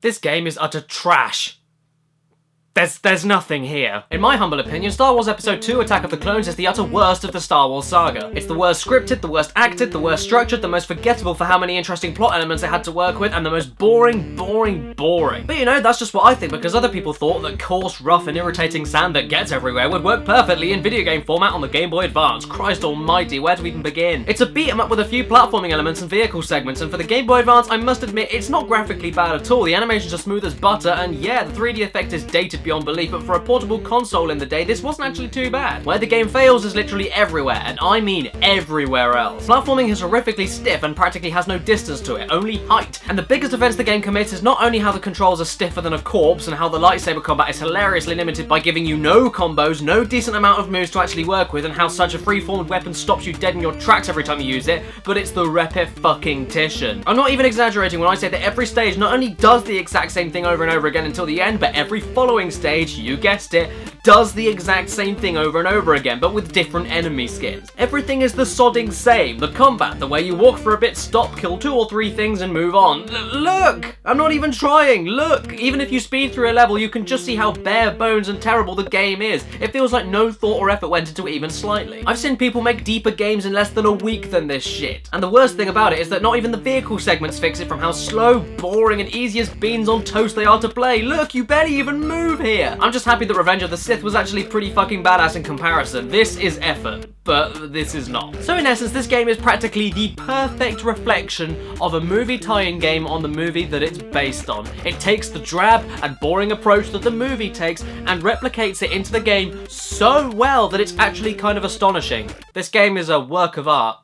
This game is utter trash. There's nothing here. In my humble opinion, Star Wars Episode 2 Attack of the Clones is the utter worst of the Star Wars saga. It's the worst scripted, the worst acted, the worst structured, the most forgettable for how many interesting plot elements it had to work with, and the most boring. But you know, that's just what I think, because other people thought that coarse, rough, and irritating sand that gets everywhere would work perfectly in video game format on the Game Boy Advance. Christ almighty, where to even begin? It's a beat 'em up with a few platforming elements and vehicle segments, and for the Game Boy Advance, I must admit, it's not graphically bad at all. The animations are smooth as butter, and yeah, the 3D effect is dated beyond belief, but for a portable console in the day, this wasn't actually too bad. Where the game fails is literally everywhere, and I mean everywhere else. Platforming is horrifically stiff and practically has no distance to it, only height. And the biggest offense the game commits is not only how the controls are stiffer than a corpse, and how the lightsaber combat is hilariously limited by giving you no combos, no decent amount of moves to actually work with, and how such a free-formed weapon stops you dead in your tracks every time you use it, but it's the repetition. I'm not even exaggerating when I say that every stage not only does the exact same thing over and over again until the end, but every following stage, you guessed it, does the exact same thing over and over again, but with different enemy skins. Everything is the sodding same. The combat, the way you walk for a bit, stop, kill 2 or 3 things and move on. Look! I'm not even trying, look! Even if you speed through a level, you can just see how bare bones and terrible the game is. It feels like no thought or effort went into it even slightly. I've seen people make deeper games in less than a week than this shit. And the worst thing about it is that not even the vehicle segments fix it from how slow, boring, and easy as beans on toast they are to play. Look, you barely even move here! I'm just happy that Revenge of the Sith was actually pretty fucking badass in comparison. This is effort, but this is not. So in essence, this game is practically the perfect reflection of a movie tie-in game on the movie that it's based on. It takes the drab and boring approach that the movie takes and replicates it into the game so well that it's actually kind of astonishing. This game is a work of art.